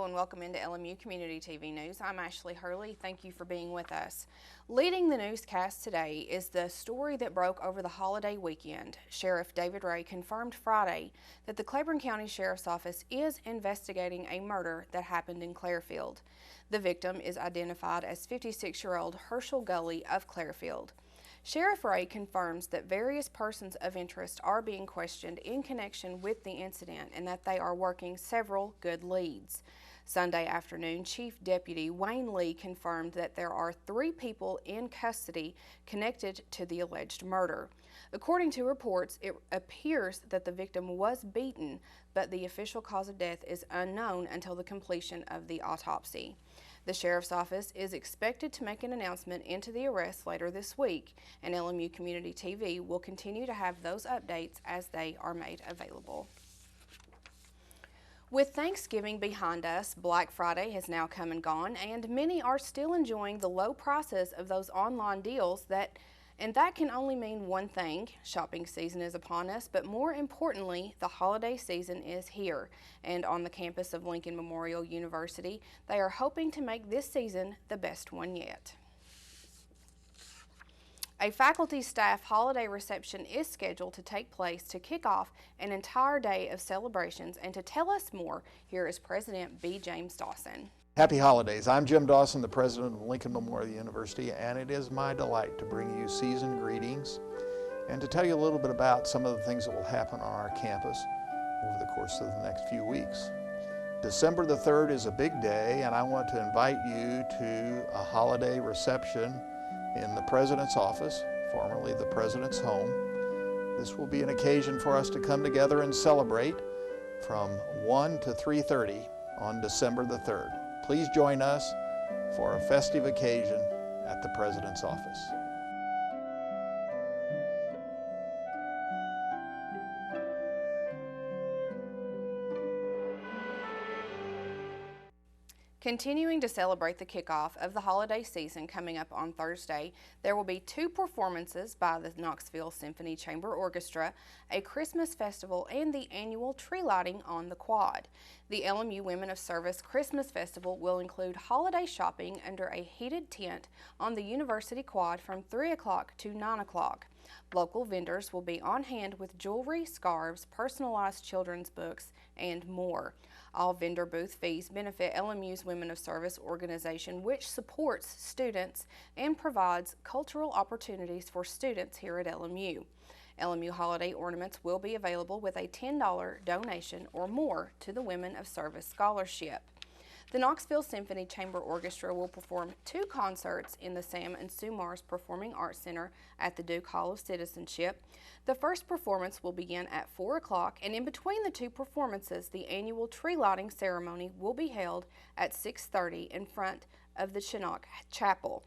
Hello and welcome into LMU Community TV News. I'm Ashley Hurley. Thank you for being with us. Leading the newscast today is the story that broke over the holiday weekend. Sheriff David Ray confirmed Friday that the Claiborne County Sheriff's Office is investigating a murder that happened in Clairfield. The victim is identified as 56-year-old Herschel Gully of Clairfield. Sheriff Ray confirms that various persons of interest are being questioned in connection with the incident and that they are working several good leads. Sunday afternoon, Chief Deputy Wayne Lee confirmed that there are 3 people in custody connected to the alleged murder. According to reports, it appears that the victim was beaten, but the official cause of death is unknown until the completion of the autopsy. The Sheriff's Office is expected to make an announcement into the arrest later this week, and LMU Community TV will continue to have those updates as they are made available. With Thanksgiving behind us, Black Friday has now come and gone, and many are still enjoying the low prices of those online deals and that can only mean one thing: shopping season is upon us, but more importantly, the holiday season is here. And on the campus of Lincoln Memorial University, they are hoping to make this season the best one yet. A faculty staff holiday reception is scheduled to take place to kick off an entire day of celebrations, and to tell us more, here is President B. James Dawson. Happy holidays. I'm Jim Dawson, the president of Lincoln Memorial University, and it is my delight to bring you season greetings and to tell you a little bit about some of the things that will happen on our campus over the course of the next few weeks. December the 3rd is a big day, and I want to invite you to a holiday reception in the President's office, formerly the President's home. This will be an occasion for us to come together and celebrate from 1 to 3:30 on December the 3rd. Please join us for a festive occasion at the President's office. Continuing to celebrate the kickoff of the holiday season coming up on Thursday, there will be 2 performances by the Knoxville Symphony Chamber Orchestra, a Christmas festival, and the annual tree lighting on the quad. The LMU Women of Service Christmas Festival will include holiday shopping under a heated tent on the University quad from 3 o'clock to 9 o'clock. Local vendors will be on hand with jewelry, scarves, personalized children's books, and more. All vendor booth fees benefit LMU's Women of Service organization, which supports students and provides cultural opportunities for students here at LMU. LMU holiday ornaments will be available with a $10 donation or more to the Women of Service Scholarship. The Knoxville Symphony Chamber Orchestra will perform 2 concerts in the Sam and Sue Mars Performing Arts Center at the Duke Hall of Citizenship. The first performance will begin at 4 o'clock, and in between the 2 performances, the annual tree lighting ceremony will be held at 6:30 in front of the Chinook Chapel.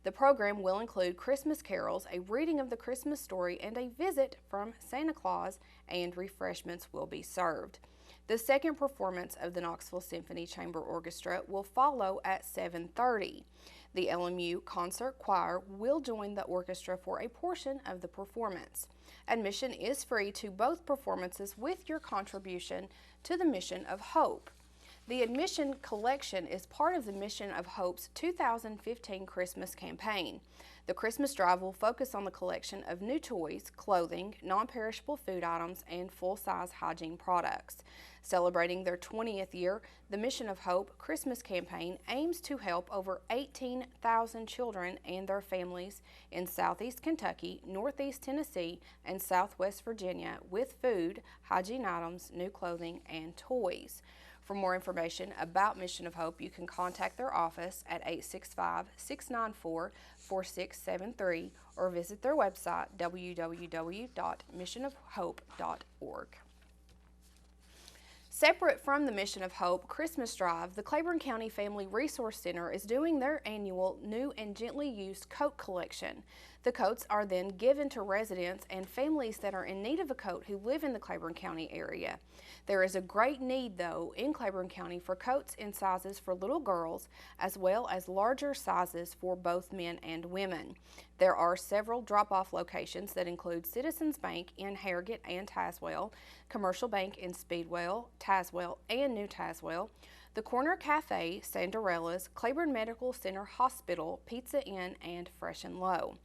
The program will include Christmas carols, a reading of the Christmas story, and a visit from Santa Claus, and refreshments will be served. The second performance of the Knoxville Symphony Chamber Orchestra will follow at 7:30. The LMU Concert Choir will join the orchestra for a portion of the performance. Admission is free to both performances with your contribution to the Mission of Hope. The admission collection is part of the Mission of Hope's 2015 Christmas campaign. The Christmas drive will focus on the collection of new toys, clothing, non-perishable food items, and full-size hygiene products. Celebrating their 20th year, the Mission of Hope Christmas campaign aims to help over 18,000 children and their families in Southeast Kentucky, Northeast Tennessee, and Southwest Virginia with food, hygiene items, new clothing, and toys. For more information about Mission of Hope, you can contact their office at 865-694-4673 or visit their website www.missionofhope.org. Separate from the Mission of Hope Christmas Drive, the Claiborne County Family Resource Center is doing their annual new and gently used coat collection. The coats are then given to residents and families that are in need of a coat who live in the Claiborne County area. There is a great need, though, in Claiborne County for coats in sizes for little girls as well as larger sizes for both men and women. There are several drop-off locations that include Citizens Bank in Harrogate and Tazewell, Commercial Bank in Speedwell, Tazewell, and New Tazewell, the Corner Cafe, Cinderella's, Claiborne Medical Center Hospital, Pizza Inn, and Fresh and Low.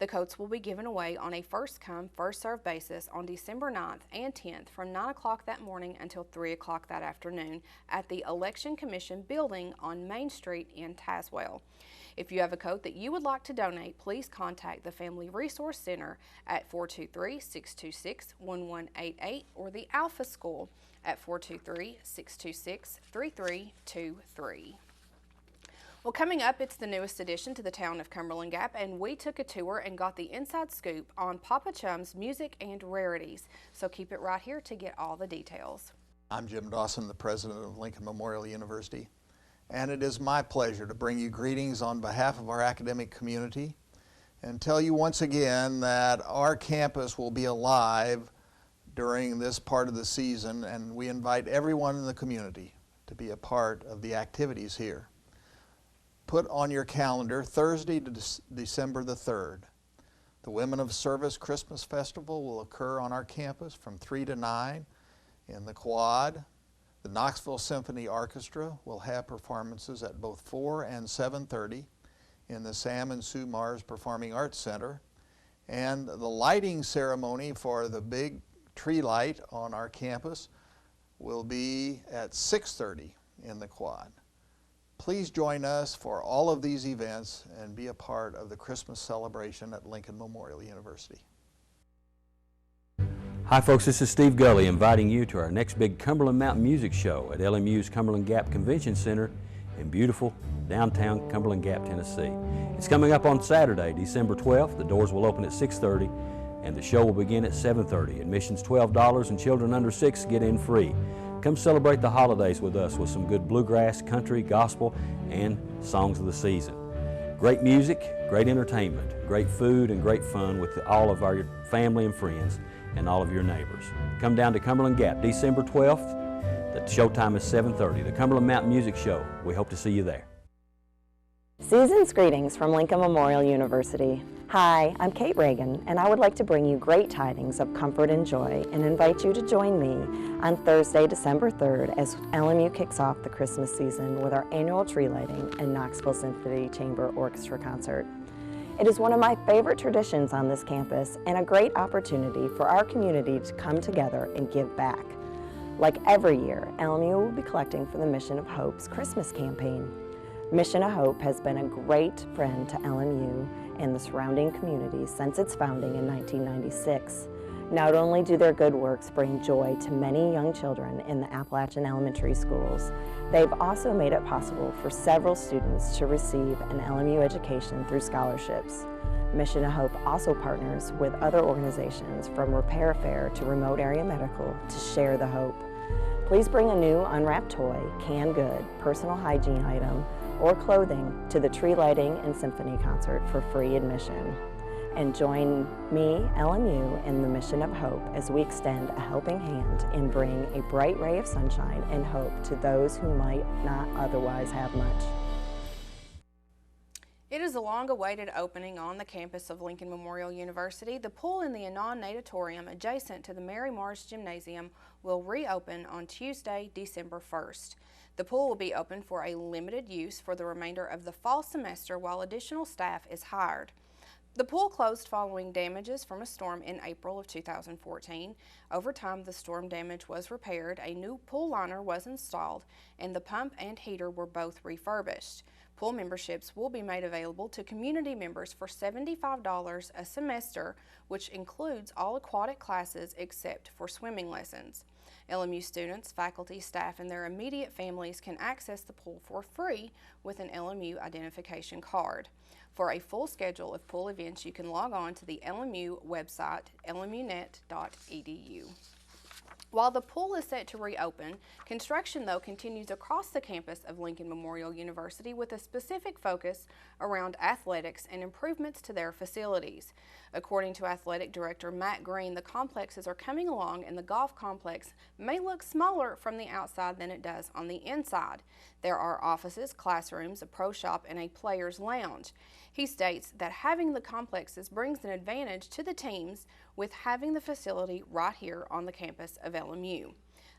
The coats will be given away on a first-come, first-served basis on December 9th and 10th from 9 o'clock that morning until 3 o'clock that afternoon at the Election Commission building on Main Street in Tazewell. If you have a coat that you would like to donate, please contact the Family Resource Center at 423-626-1188 or the Alpha School at 423-626-3323. Well, coming up, it's the newest addition to the town of Cumberland Gap, and we took a tour and got the inside scoop on Papa Chum's music and rarities. So keep it right here to get all the details. I'm Jim Dawson, the president of Lincoln Memorial University, and it is my pleasure to bring you greetings on behalf of our academic community and tell you once again that our campus will be alive during this part of the season, and we invite everyone in the community to be a part of the activities here. Put on your calendar Thursday, December the 3rd. The Women of Service Christmas Festival will occur on our campus from 3 to 9 in the quad. The Knoxville Symphony Orchestra will have performances at both 4 and 7:30 in the Sam and Sue Mars Performing Arts Center. And the lighting ceremony for the big tree light on our campus will be at 6:30 in the quad. Please join us for all of these events and be a part of the Christmas celebration at Lincoln Memorial University. Hi folks, this is Steve Gully inviting you to our next big Cumberland Mountain Music Show at LMU's Cumberland Gap Convention Center in beautiful downtown Cumberland Gap, Tennessee. It's coming up on Saturday, December 12th. The doors will open at 6:30 and the show will begin at 7:30. Admission's $12 and children under 6 get in free. Come celebrate the holidays with us with some good bluegrass, country, gospel, and songs of the season. Great music, great entertainment, great food, and great fun with all of our family and friends and all of your neighbors. Come down to Cumberland Gap, December 12th. The show time is 7:30. The Cumberland Mountain Music Show. We hope to see you there. Season's greetings from Lincoln Memorial University. Hi, I'm Kate Reagan, and I would like to bring you great tidings of comfort and joy and invite you to join me on Thursday, December 3rd as LMU kicks off the Christmas season with our annual tree lighting and Knoxville Symphony Chamber Orchestra concert. It is one of my favorite traditions on this campus and a great opportunity for our community to come together and give back. Like every year, LMU will be collecting for the Mission of Hope's Christmas campaign. Mission of Hope has been a great friend to LMU and the surrounding communities since its founding in 1996. Not only do their good works bring joy to many young children in the Appalachian elementary schools, they've also made it possible for several students to receive an LMU education through scholarships. Mission of Hope also partners with other organizations from Repair Fair to Remote Area Medical to share the hope. Please bring a new unwrapped toy, canned good, personal hygiene item, or clothing to the tree lighting and symphony concert for free admission. And join me, LMU, in the Mission of Hope as we extend a helping hand and bring a bright ray of sunshine and hope to those who might not otherwise have much. It is a long-awaited opening on the campus of Lincoln Memorial University. The pool in the Anon Natatorium adjacent to the Mary Mars Gymnasium will reopen on Tuesday, December 1st. The pool will be open for a limited use for the remainder of the fall semester while additional staff is hired. The pool closed following damages from a storm in April of 2014. Over time, the storm damage was repaired, a new pool liner was installed, and the pump and heater were both refurbished. Pool memberships will be made available to community members for $75 a semester, which includes all aquatic classes except for swimming lessons. LMU students, faculty, staff, and their immediate families can access the pool for free with an LMU identification card. For a full schedule of pool events, you can log on to the LMU website, lmunet.edu. While the pool is set to reopen, construction, though, continues across the campus of Lincoln Memorial University with a specific focus around athletics and improvements to their facilities. According to Athletic Director Matt Green, the complexes are coming along and the golf complex may look smaller from the outside than it does on the inside. There are offices, classrooms, a pro shop, and a player's lounge. He states that having the complexes brings an advantage to the teams with having the facility right here on the campus of LMU.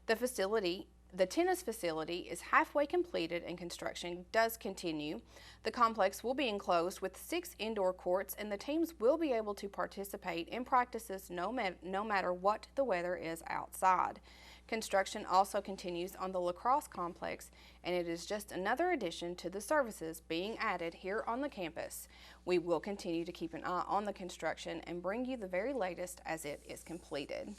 The facility The tennis facility is halfway completed and construction does continue. The complex will be enclosed with 6 indoor courts, and the teams will be able to participate in practices no matter what the weather is outside. Construction also continues on the lacrosse complex, and it is just another addition to the services being added here on the campus. We will continue to keep an eye on the construction and bring you the very latest as it is completed.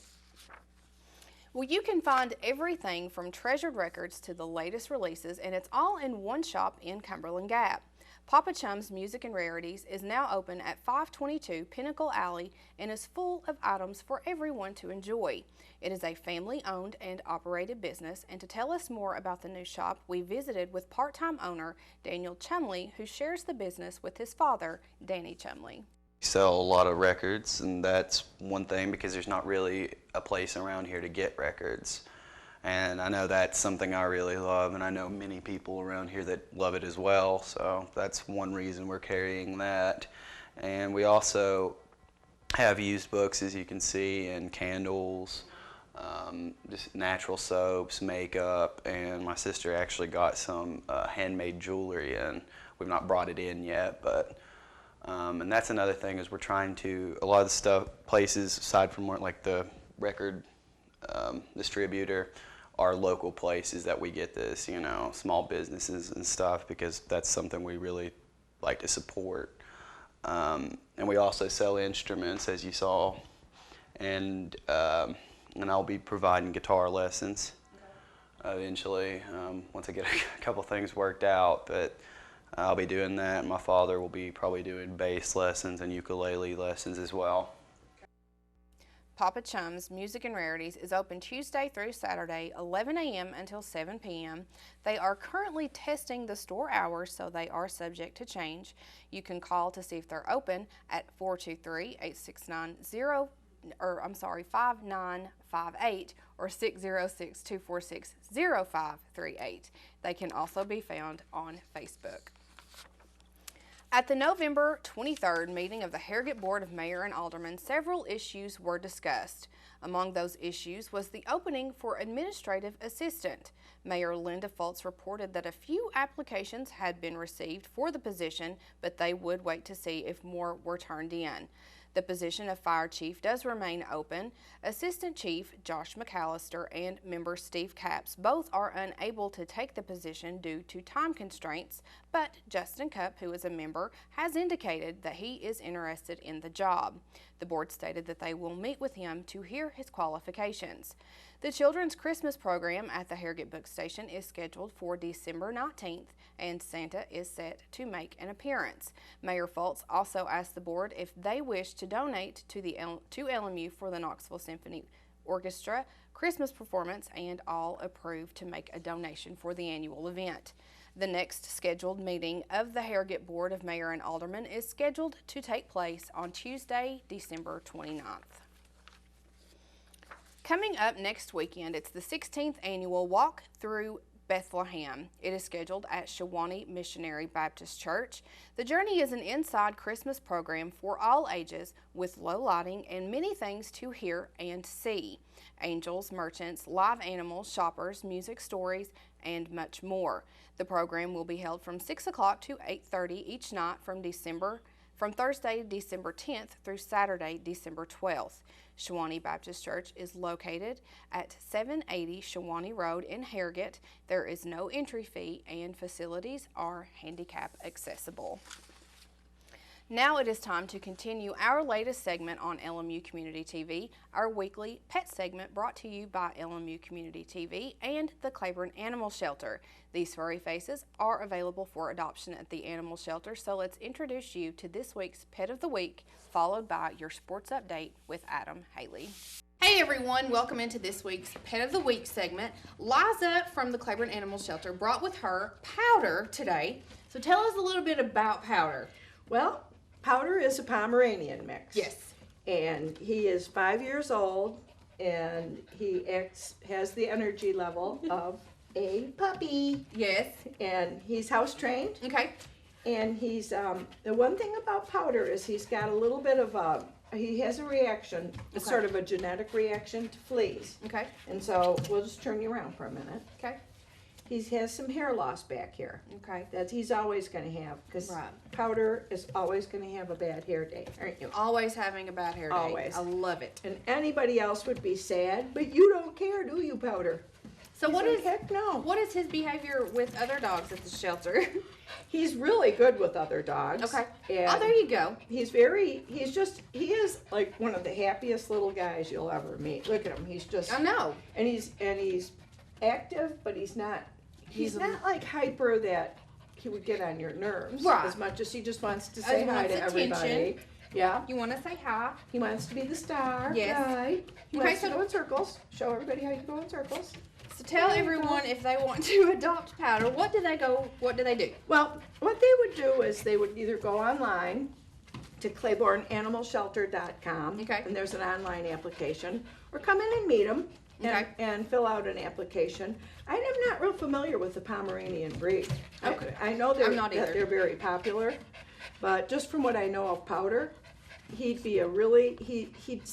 Well, you can find everything from treasured records to the latest releases, and it's all in one shop in Cumberland Gap. Papa Chum's Music and Rarities is now open at 522 Pinnacle Alley and is full of items for everyone to enjoy. It is a family-owned and operated business, and to tell us more about the new shop, we visited with part-time owner Daniel Chumley, who shares the business with his father, Danny Chumley. Sell a lot of records, and that's one thing because there's not really a place around here to get records. And I know that's something I really love, and I know many people around here that love it as well, so that's one reason we're carrying that. And we also have used books, as you can see, and candles, just natural soaps, makeup, and my sister actually got some handmade jewelry in. We've not brought it in yet, but and that's another thing is we're trying to, a lot of the stuff, places aside from like the record distributor, are local places that we get this, you know, small businesses and stuff, because that's something we really like to support. And we also sell instruments, as you saw, and I'll be providing guitar lessons eventually once I get a couple things worked out, but I'll be doing that. My father will be probably doing bass lessons and ukulele lessons as well. Papa Chum's Music and Rarities is open Tuesday through Saturday, 11 a.m. until 7 p.m. They are currently testing the store hours, so they are subject to change. You can call to see if they're open at 423-869-5958 or 606-246-0538. They can also be found on Facebook. At the November 23rd meeting of the Harrogate Board of Mayor and Aldermen, several issues were discussed. Among those issues was the opening for administrative assistant. Mayor Linda Fultz reported that a few applications had been received for the position, but they would wait to see if more were turned in. The position of fire chief does remain open. Assistant Chief Josh McAllister and member Steve Capps both are unable to take the position due to time constraints, but Justin Cupp, who is a member, has indicated that he is interested in the job. The board stated that they will meet with him to hear his qualifications. The Children's Christmas program at the Harrogate Book Station is scheduled for December 19th, and Santa is set to make an appearance. Mayor Fultz also asked the board if they wish to donate to LMU for the Knoxville Symphony Orchestra Christmas performance, and all approved to make a donation for the annual event. The next scheduled meeting of the Harrogate Board of Mayor and Aldermen is scheduled to take place on Tuesday, December 29th. Coming up next weekend, it's the 16th annual Walk Through Bethlehem. It is scheduled at Shawnee Missionary Baptist Church. The journey is an inside Christmas program for all ages with low lighting and many things to hear and see. Angels, merchants, live animals, shoppers, music, stories, and much more. The program will be held from 6 o'clock to 8:30 each night from Thursday, December 10th through Saturday, December 12th. Shawnee Baptist Church is located at 780 Shawnee Road in Harrogate. There is no entry fee and facilities are handicap accessible. Now it is time to continue our latest segment on LMU Community TV, our weekly pet segment brought to you by LMU Community TV and the Claiborne Animal Shelter. These furry faces are available for adoption at the animal shelter, so let's introduce you to this week's Pet of the Week, followed by your sports update with Adam Haley. Hey everyone, welcome into this week's Pet of the Week segment. Liza from the Claiborne Animal Shelter brought with her Powder today. So tell us a little bit about Powder. Well, Powder is a Pomeranian mix. Yes. And he is 5 years old, and he has the energy level of a puppy. Yes. And he's house trained. Okay. And he's, the one thing about Powder is he's got a little bit of a he has a reaction. It's sort of a genetic reaction to fleas. Okay. And so we'll just turn you around for a minute. Okay. He has some hair loss back here. Okay. That he's always going to have, because Right. Powder is always going to have a bad hair day, aren't you? Always having a bad hair day. Always. I love it. And anybody else would be sad, but you don't care, do you, Powder? So He's what like, is heck no? what is his behavior with other dogs at the shelter? He's really good with other dogs. Okay. And Oh, there you go. he is like one of the happiest little guys you'll ever meet. Look at him. He's just, I know. and he's active, but he's not like hyper that he would get on your nerves Right. as much as he just wants to say He hi wants to everybody. attention. Yeah. You want to say hi? He wants to be the star. Yes. Right. He Okay, wants to so- go in circles. Show everybody how you go in circles. So tell everyone if they want to adopt Powder, what do they do? Well, what they would do is they would either go online to claiborneanimalshelter.com, Okay. and there's an online application, or come in and meet them Okay. and fill out an application. I am not real familiar with the Pomeranian breed. Okay. I know I'm not either. that they're very popular, but just from what I know of Powder, he's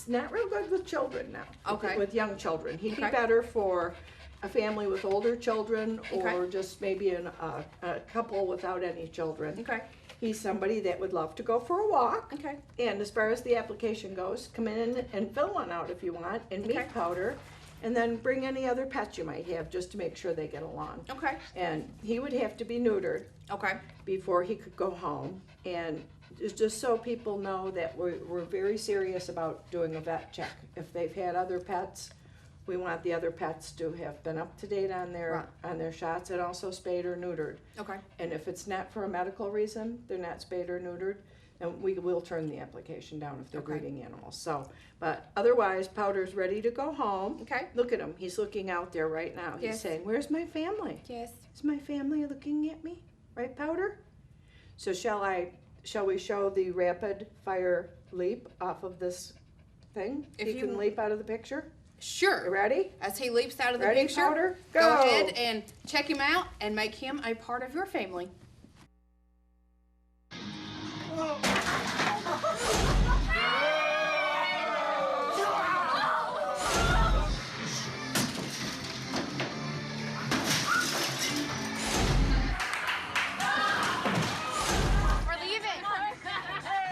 not real good with children now. Okay. With young children. He'd be Okay. better for a family with older children, or Okay. just maybe a couple without any children. Okay. He's somebody that would love to go for a walk. Okay. And as far as the application goes, come in and fill one out if you want, and meet Okay. Powder, and then bring any other pets you might have just to make sure they get along. Okay. And he would have to be neutered Okay. before he could go home. And just so people know that we're very serious about doing a vet check. If they've had other pets, we want the other pets to have been up to date on their shots, and also spayed or neutered. Okay. And if it's not for a medical reason, they're not spayed or neutered, then we will turn the application down if they're Okay. breeding animals. So, but otherwise, Powder's ready to go home. Okay. Look at him. He's looking out there right now. He's Yes. saying, "Where's my family? Yes. Is my family looking at me?" Right, Powder? So shall we show the rapid fire leap off of this thing? If He you- can leap out of the picture. Sure. You ready? As he leaps out of the Ready, picture, Powder? go Go. ahead and check him out and make him a part of your family.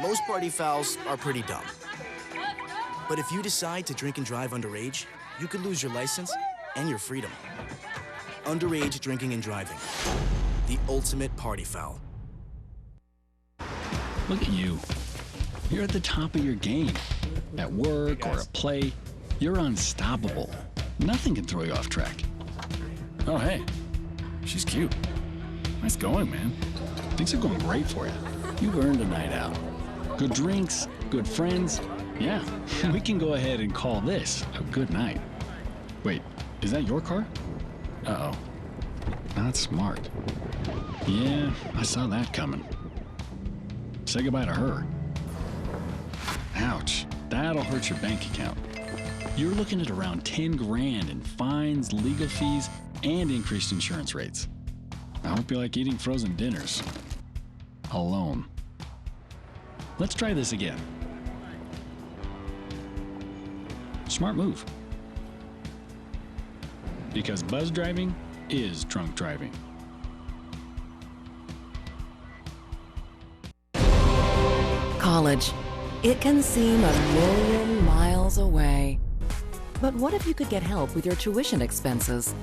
Most party fouls are pretty dumb. But if you decide to drink and drive underage, you could lose your license and your freedom. Underage drinking and driving. The ultimate party foul. Look at you. You're at the top of your game. At work or at play, you're unstoppable. Nothing can throw you off track. Oh, hey, she's cute. Nice going, man. Things are going great for you. You've earned a night out. Good drinks, good friends. Yeah, we can go ahead and call this a good night. Wait, is that your car? Uh-oh. Not smart. Yeah, I saw that coming. Say goodbye to her. Ouch, that'll hurt your bank account. You're looking at around 10 grand in fines, legal fees, and increased insurance rates. I hope you like eating frozen dinners. Alone. Let's try this again. Smart move. Because buzz driving is drunk driving. College. It can seem a million miles away. But what if you could get help with your tuition expenses?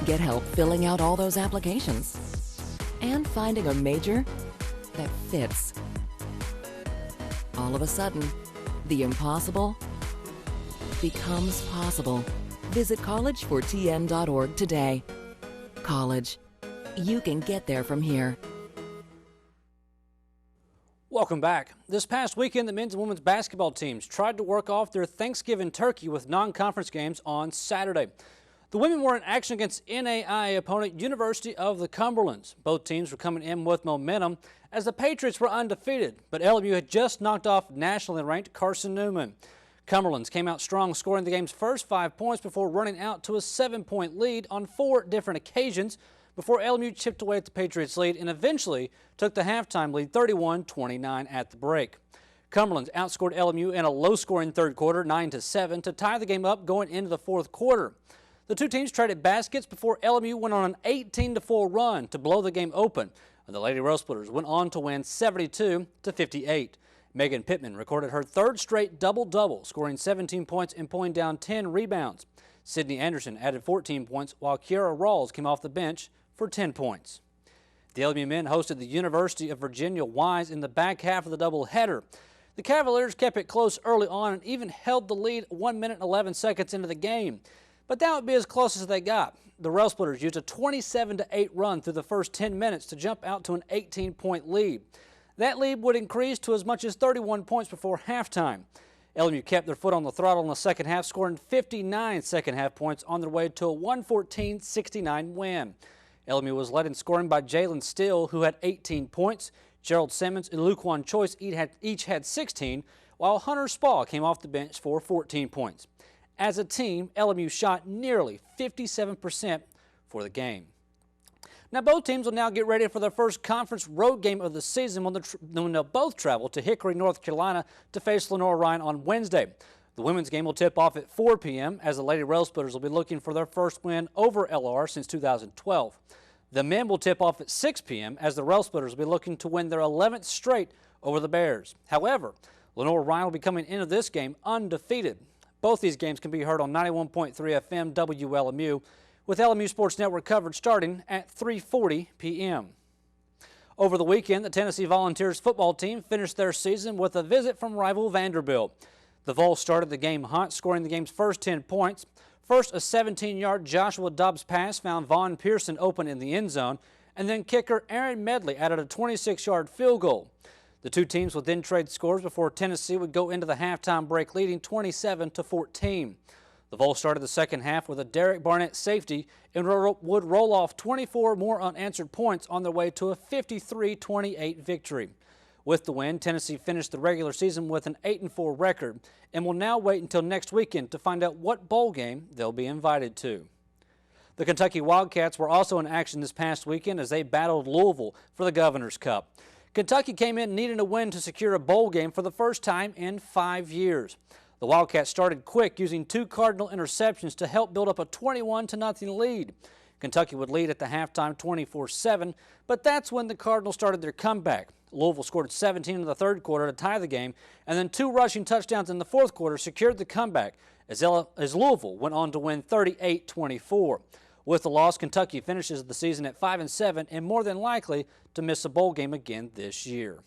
Get help filling out all those applications and finding a major that fits. All of a sudden, the impossible becomes possible. Visit collegefortn.org today. College. You can get there from here. Welcome back. This past weekend, the men's and women's basketball teams tried to work off their Thanksgiving turkey with non-conference games on Saturday. The women were in action against NAI opponent University of the Cumberlands. Both teams were coming in with momentum as the Patriots were undefeated, but LMU had just knocked off nationally ranked Carson Newman. Cumberlands came out strong, scoring the game's first 5 points before running out to a 7-point lead on 4 different occasions before LMU chipped away at the Patriots' lead and eventually took the halftime lead 31-29 at the break. Cumberland outscored LMU in a low-scoring third quarter, 9-7, to tie the game up going into the fourth quarter. The two teams traded baskets before LMU went on an 18-4 run to blow the game open. The Lady Rail Splitters went on to win 72-58. Megan Pittman recorded her third straight double-double, scoring 17 points and pulling down 10 rebounds. Sydney Anderson added 14 points, while Kiara Rawls came off the bench for 10 points. The LMU men hosted the University of Virginia Wise in the back half of the doubleheader. The Cavaliers kept it close early on and even held the lead 1 minute and 11 seconds into the game. But that would be as close as they got. The Rail Splitters used a 27-8 run through the first 10 minutes to jump out to an 18-point lead. That lead would increase to as much as 31 points before halftime. LMU kept their foot on the throttle in the second half, scoring 59 second-half points on their way to a 114-69 win. LMU was led in scoring by Jalen Still, who had 18 points. Gerald Simmons and Luquan Choice each had 16, while Hunter Spall came off the bench for 14 points. As a team, LMU shot nearly 57% for the game. Now, both teams will now get ready for their first conference road game of the season when they'll both travel to Hickory, North Carolina to face Lenore Ryan on Wednesday. The women's game will tip off at 4 p.m. as the Lady Rail Splitters will be looking for their first win over LR since 2012. The men will tip off at 6 p.m. as the Rail Splitters will be looking to win their 11th straight over the Bears. However, Lenore Ryan will be coming into this game undefeated. Both these games can be heard on 91.3 FM WLMU, with LMU Sports Network coverage starting at 3:40 p.m. Over the weekend, the Tennessee Volunteers football team finished their season with a visit from rival Vanderbilt. The Vols started the game hot, scoring the game's first 10 points. First, a 17-yard Joshua Dobbs pass found Vaughn Pearson open in the end zone, and then kicker Aaron Medley added a 26-yard field goal. The two teams would then trade scores before Tennessee would go into the halftime break leading 27-14. The Vols started the second half with a Derek Barnett safety and would roll off 24 more unanswered points on their way to a 53-28 victory. With the win, Tennessee finished the regular season with an 8-4 record and will now wait until next weekend to find out what bowl game they'll be invited to. The Kentucky Wildcats were also in action this past weekend as they battled Louisville for the Governor's Cup. Kentucky came in needing a win to secure a bowl game for the first time in 5 years. The Wildcats started quick, using 2 Cardinal interceptions to help build up a 21-0 lead. Kentucky would lead at the halftime 24-7, but that's when the Cardinals started their comeback. Louisville scored 17 in the third quarter to tie the game, and then 2 rushing touchdowns in the fourth quarter secured the comeback as Louisville went on to win 38-24. With the loss, Kentucky finishes the season at 5-7 and more than likely to miss a bowl game again this year.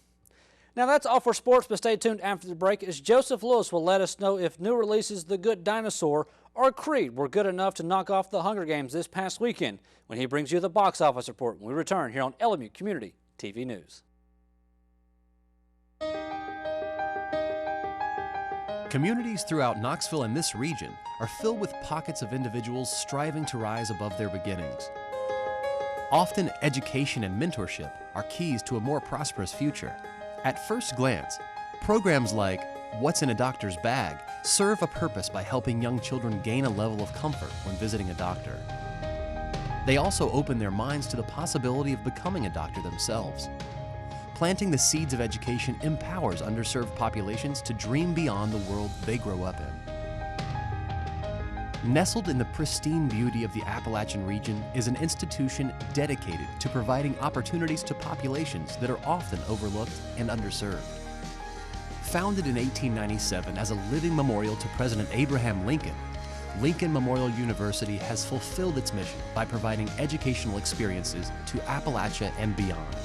Now that's all for sports, but stay tuned after the break as Joseph Lewis will let us know if new releases The Good Dinosaur or Creed were good enough to knock off the Hunger Games this past weekend when he brings you the box office report when we return here on LMU Community TV News. Communities throughout Knoxville and this region are filled with pockets of individuals striving to rise above their beginnings. Often, education and mentorship are keys to a more prosperous future. At first glance, programs like What's in a Doctor's Bag serve a purpose by helping young children gain a level of comfort when visiting a doctor. They also open their minds to the possibility of becoming a doctor themselves. Planting the seeds of education empowers underserved populations to dream beyond the world they grow up in. Nestled in the pristine beauty of the Appalachian region is an institution dedicated to providing opportunities to populations that are often overlooked and underserved. Founded in 1897 as a living memorial to President Abraham Lincoln, Lincoln Memorial University has fulfilled its mission by providing educational experiences to Appalachia and beyond.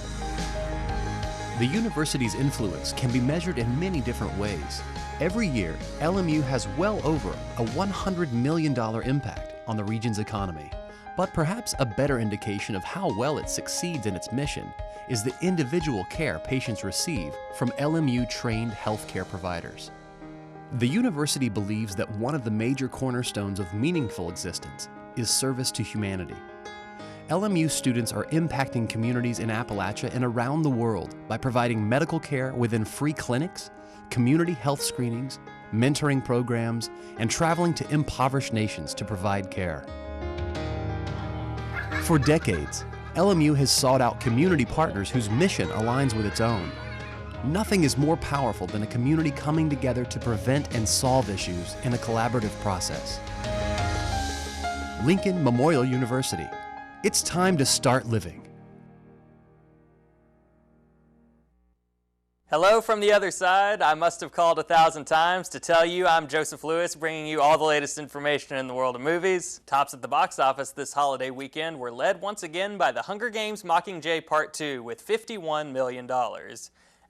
The university's influence can be measured in many different ways. Every year, LMU has well over a $100 million impact on the region's economy. But perhaps a better indication of how well it succeeds in its mission is the individual care patients receive from LMU-trained healthcare providers. The university believes that one of the major cornerstones of meaningful existence is service to humanity. LMU students are impacting communities in Appalachia and around the world by providing medical care within free clinics, community health screenings, mentoring programs, and traveling to impoverished nations to provide care. For decades, LMU has sought out community partners whose mission aligns with its own. Nothing is more powerful than a community coming together to prevent and solve issues in a collaborative process. Lincoln Memorial University. It's time to start living. Hello from the other side. I must have called 1,000 times to tell you I'm Joseph Lewis, bringing you all the latest information in the world of movies. Tops at the box office this holiday weekend were led once again by The Hunger Games: Mockingjay Part 2 with $51 million.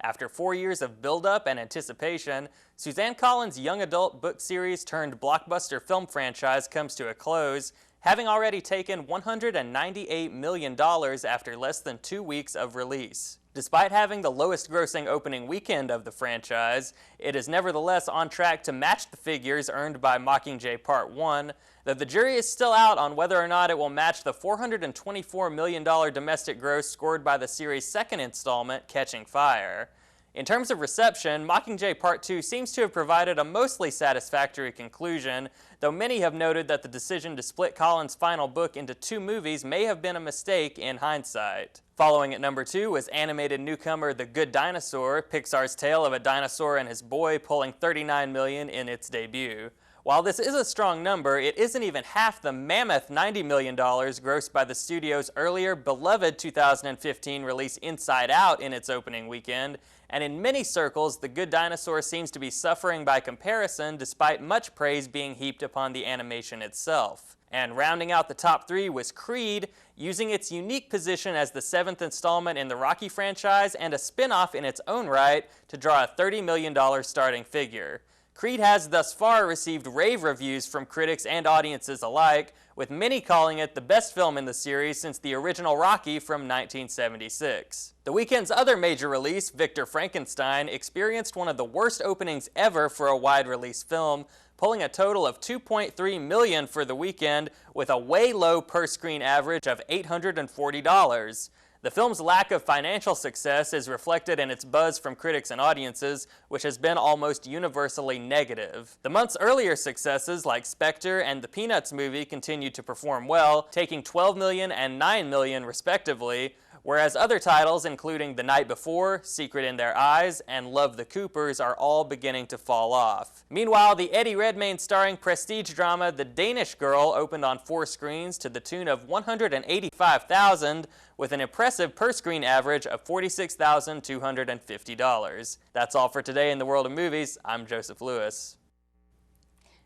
After 4 years of build-up and anticipation, Suzanne Collins' young adult book series turned blockbuster film franchise comes to a close, having already taken $198 million after less than 2 weeks of release. Despite having the lowest grossing opening weekend of the franchise, it is nevertheless on track to match the figures earned by Mockingjay Part 1, though the jury is still out on whether or not it will match the $424 million domestic gross scored by the series' second installment, Catching Fire. In terms of reception, Mockingjay Part 2 seems to have provided a mostly satisfactory conclusion, though many have noted that the decision to split Collins' final book into 2 movies may have been a mistake in hindsight. Following at number 2 was animated newcomer The Good Dinosaur, Pixar's tale of a dinosaur and his boy, pulling $39 million in its debut. While this is a strong number, it isn't even half the mammoth $90 million grossed by the studio's earlier beloved 2015 release Inside Out in its opening weekend, and in many circles, The Good Dinosaur seems to be suffering by comparison despite much praise being heaped upon the animation itself. And rounding out the top 3 was Creed, using its unique position as the 7th installment in the Rocky franchise and a spin-off in its own right to draw a $30 million starting figure. Creed has thus far received rave reviews from critics and audiences alike, with many calling it the best film in the series since the original Rocky from 1976. The weekend's other major release, Victor Frankenstein, experienced one of the worst openings ever for a wide-release film, pulling a total of $2.3 million for the weekend with a way low per-screen average of $840. The film's lack of financial success is reflected in its buzz from critics and audiences, which has been almost universally negative. The month's earlier successes, like Spectre and the Peanuts movie, continued to perform well, taking $12 million and $9 million respectively, whereas other titles, including The Night Before, Secret in Their Eyes, and Love the Coopers, are all beginning to fall off. Meanwhile, the Eddie Redmayne starring prestige drama The Danish Girl opened on 4 screens to the tune of $185,000, with an impressive per-screen average of $46,250. That's all for today in the world of movies. I'm Joseph Lewis.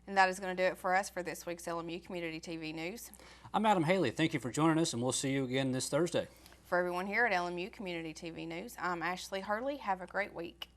And that is going to do it for us for this week's LMU Community TV News. I'm Adam Haley. Thank you for joining us, and we'll see you again this Thursday. For everyone here at LMU Community TV News, I'm Ashley Hurley. Have a great week.